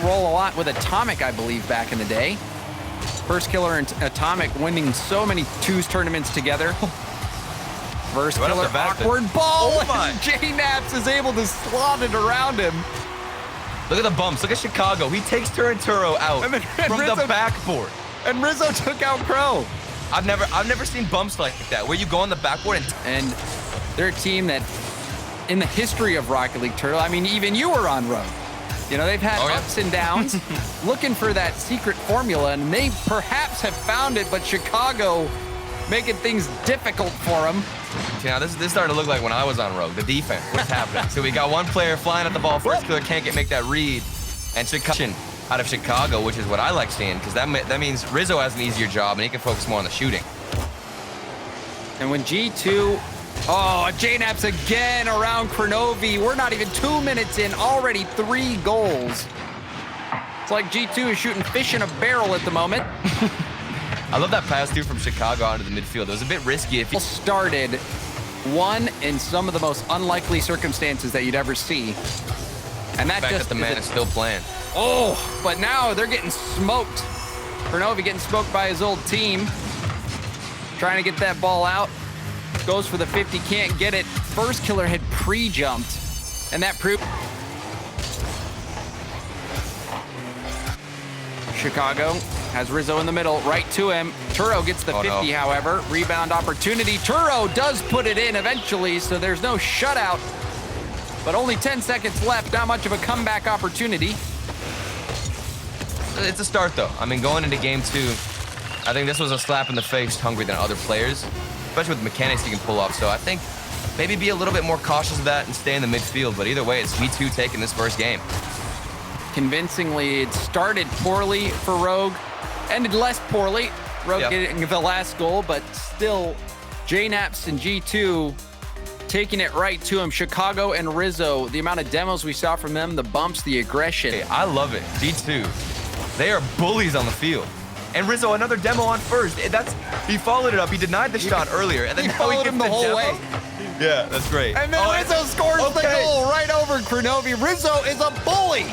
role a lot with Atomic, I believe, back in the day. FIRSTKILLER and Atomic winning so many twos tournaments together. FIRSTKILLER, awkward ball, and JKNAPS is able to slot it around him. Look at the bumps. Look at Chicago. He takes Turinturo out from the backboard. And Rizzo took out Crow. I've never seen bumps like that, where you go on the backboard and they're a team that, in the history of Rocket League Turtle, I mean, even you were on Rogue. You know, they've had ups and downs, looking for that secret formula, and they perhaps have found it, but Chicago making things difficult for them. Yeah, this started to look like when I was on Rogue, the defense. What's happening? So we got one player flying at the ball. FIRSTKILLER can't make that read. And Chicago out of Chicago, which is what I like seeing, because that means Rizzo has an easier job and he can focus more on the shooting. And when G2, JKNAPS again around Kronovi. We're not even 2 minutes in, already 3 goals. It's like G2 is shooting fish in a barrel at the moment. I love that pass through from Chicago onto the midfield. It was a bit risky. If he started one in some of the most unlikely circumstances that you'd ever see. And that just the man is still playing. Oh, but now they're getting smoked. Kronovi getting smoked by his old team. Trying to get that ball out. Goes for the 50, can't get it. FIRSTKILLER had pre-jumped, and that proved. Chicago has Rizzo in the middle, right to him. Turo gets the 50, however. Rebound opportunity. Turo does put it in eventually, so there's no shutout. But only 10 seconds left, not much of a comeback opportunity. It's a start, though. I mean, going into game 2, I think this was a slap in the face hungry than other players, especially with the mechanics you can pull off. So I think maybe be a little bit more cautious of that and stay in the midfield. But either way, it's G2 taking this first game. Convincingly, it started poorly for Rogue, ended less poorly. Rogue getting the last goal, but still JKNAPS and G2 taking it right to him. Chicago and Rizzo, the amount of demos we saw from them, the bumps, the aggression. Hey, I love it. G2, they are bullies on the field. And Rizzo, another demo on first. He followed it up. He denied the shot earlier, and then he followed him the whole way. Yeah, that's great. And then Rizzo scores the goal right over Kronovi. Rizzo is a bully.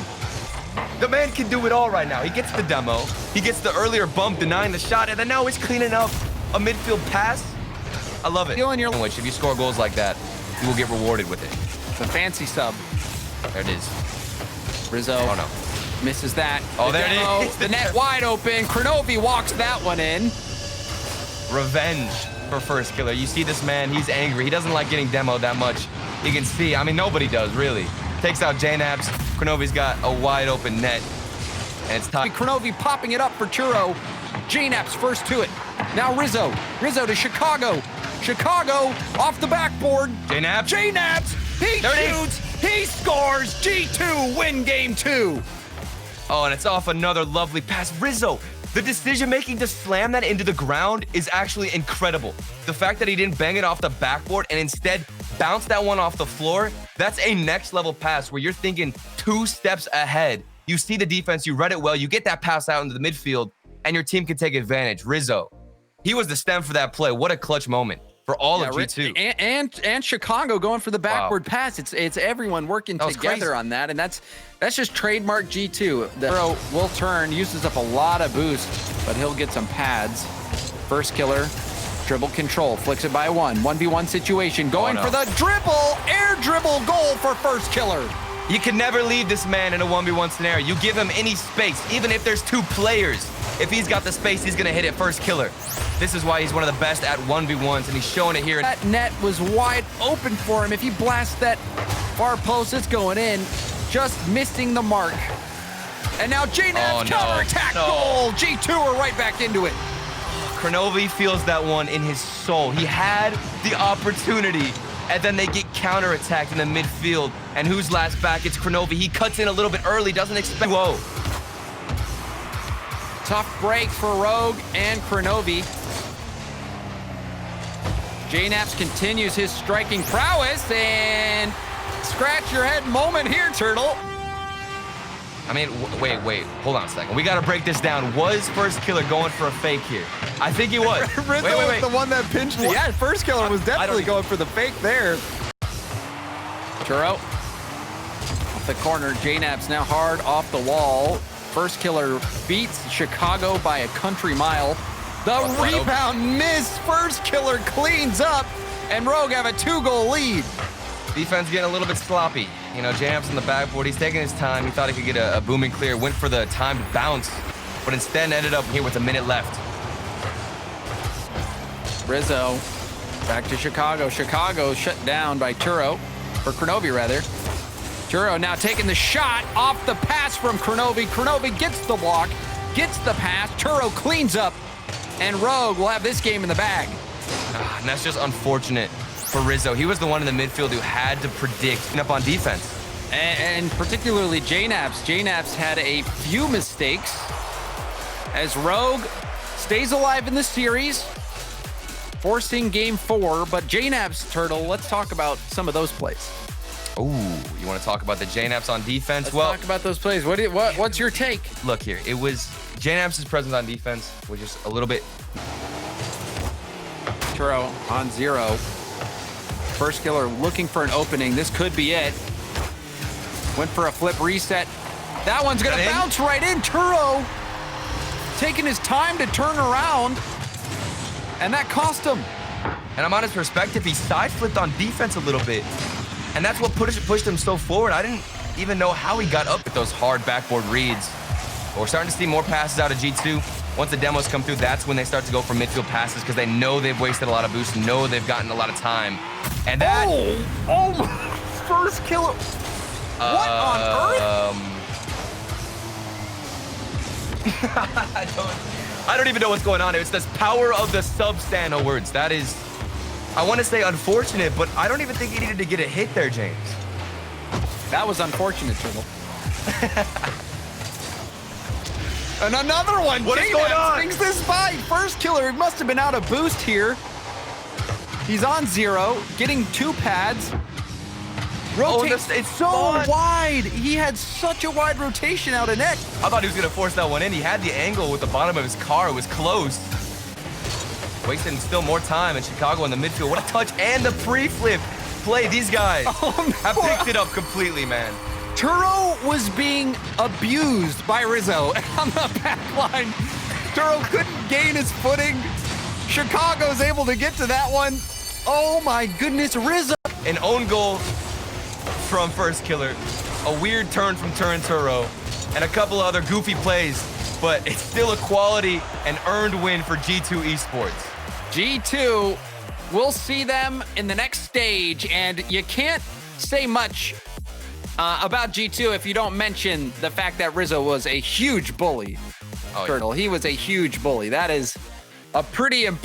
The man can do it all right now. He gets the demo. He gets the earlier bump denying the shot, and then now he's cleaning up a midfield pass. I love it. In which, if you score goals like that, you will get rewarded with it. The fancy sub. There it is. Rizzo. Oh, no. Misses that. There it is. The net wide open. Kronovi walks that one in. Revenge for FIRSTKILLER. You see this man, he's angry. He doesn't like getting demoed that much. You can see, I mean, nobody does, really. Takes out JKNAPS. Kronovi's got a wide open net. And it's time. Kronovi popping it up for Turo. JKNAPS first to it. Now Rizzo. Rizzo to Chicago. Chicago off the backboard. JKNAPS. JKNAPS. He shoots. He scores. G2 win game 2. Oh, and it's off another lovely pass. Rizzo, the decision-making to slam that into the ground is actually incredible. The fact that he didn't bang it off the backboard and instead bounce that one off the floor, that's a next-level pass where you're thinking 2 steps ahead. You see the defense, you read it well, you get that pass out into the midfield, and your team can take advantage. Rizzo, he was the stem for that play. What a clutch moment for all of G2. And Chicago going for the backward pass. It's everyone working together on that, and that's just trademark G2. The hero will turn, uses up a lot of boost, but he'll get some pads. FIRSTKILLER, dribble control, flicks it by 1v1 situation, going for the dribble, air dribble goal for FIRSTKILLER. You can never leave this man in a 1v1 scenario. You give him any space, even if there's 2 players. If he's got the space, he's gonna hit it FIRSTKILLER. This is why he's one of the best at 1v1s, and he's showing it here. That net was wide open for him. If he blasts that far post, it's going in. Just missing the mark. And now JKNAPS counterattack goal. G2 are right back into it. Kronovi feels that one in his soul. He had the opportunity, and then they get counterattacked in the midfield. And who's last back? It's Kronovi. He cuts in a little bit early, doesn't expect. Whoa. Tough break for Rogue and Kronovi. JKNAPS continues his striking prowess, and scratch your head moment here, Turtle. I mean, wait, hold on a second. We got to break this down. Was FIRSTKILLER going for a fake here? I think he was. Rizzo was the one that pinched it. Yeah, FIRSTKILLER was definitely going for the fake there. Turo. off the corner. JKNAPS now hard off the wall. FIRSTKILLER beats Chicago by a country mile. The rebound missed. FIRSTKILLER cleans up, and Rogue have a 2-goal lead. Defense getting a little bit sloppy. You know, JKNAPS on the backboard. He's taking his time. He thought he could get a booming clear. Went for the timed bounce, but instead ended up here with a minute left. Rizzo back to Chicago. Chicago shut down by Turo, or Kronovi rather. Turo now taking the shot off the pass from Kronovi. Kronovi gets the block, gets the pass. Turo cleans up, and Rogue will have this game in the bag. And that's just unfortunate for Rizzo. He was the one in the midfield who had to predict up on defense. And particularly JKNAPS. JKNAPS had a few mistakes as Rogue stays alive in the series, forcing game 4. But JKNAPS, Turtle, let's talk about some of those plays. Ooh, you want to talk about the JKNAPS on defense? Let's talk about those plays. What's your take? Look here, it was JKNAPS' presence on defense was just a little bit. Turo on 0. FIRSTKILLER looking for an opening. This could be it. Went for a flip reset. That one's gonna bounce right in. Turo taking his time to turn around, and that cost him. And I'm on his perspective, he side flipped on defense a little bit. And that's what pushed him so forward. I didn't even know how he got up with those hard backboard reads. But we're starting to see more passes out of G2. Once the demos come through, that's when they start to go for midfield passes because they know they've wasted a lot of boost, know they've gotten a lot of time. And that... Oh, FIRSTKILLER. What on earth? I don't even know what's going on. It's this power of the sub-Sano words. That is... I want to say unfortunate, but I don't even think he needed to get a hit there, James. That was unfortunate, Turtle. And another one. What is going on? Brings this by. FIRSTKILLER must have been out of boost here. He's on 0, getting 2 pads. Rotates it's so wide. He had such a wide rotation out of net. I thought he was going to force that one in. He had the angle with the bottom of his car. It was close. Wasting still more time, and Chicago in the midfield. What a touch, and the pre-flip play. These guys have picked it up completely, man. Turo was being abused by Rizzo on the back line. Turo couldn't gain his footing. Chicago's able to get to that one. Oh my goodness, Rizzo. An own goal from FIRSTKILLER. A weird turn from Turo, and a couple other goofy plays, but it's still a quality and earned win for G2 Esports. G2, we'll see them in the next stage, and you can't say much about G2 if you don't mention the fact that Rizzo was a huge bully. Turtle, he was a huge bully. That is a pretty important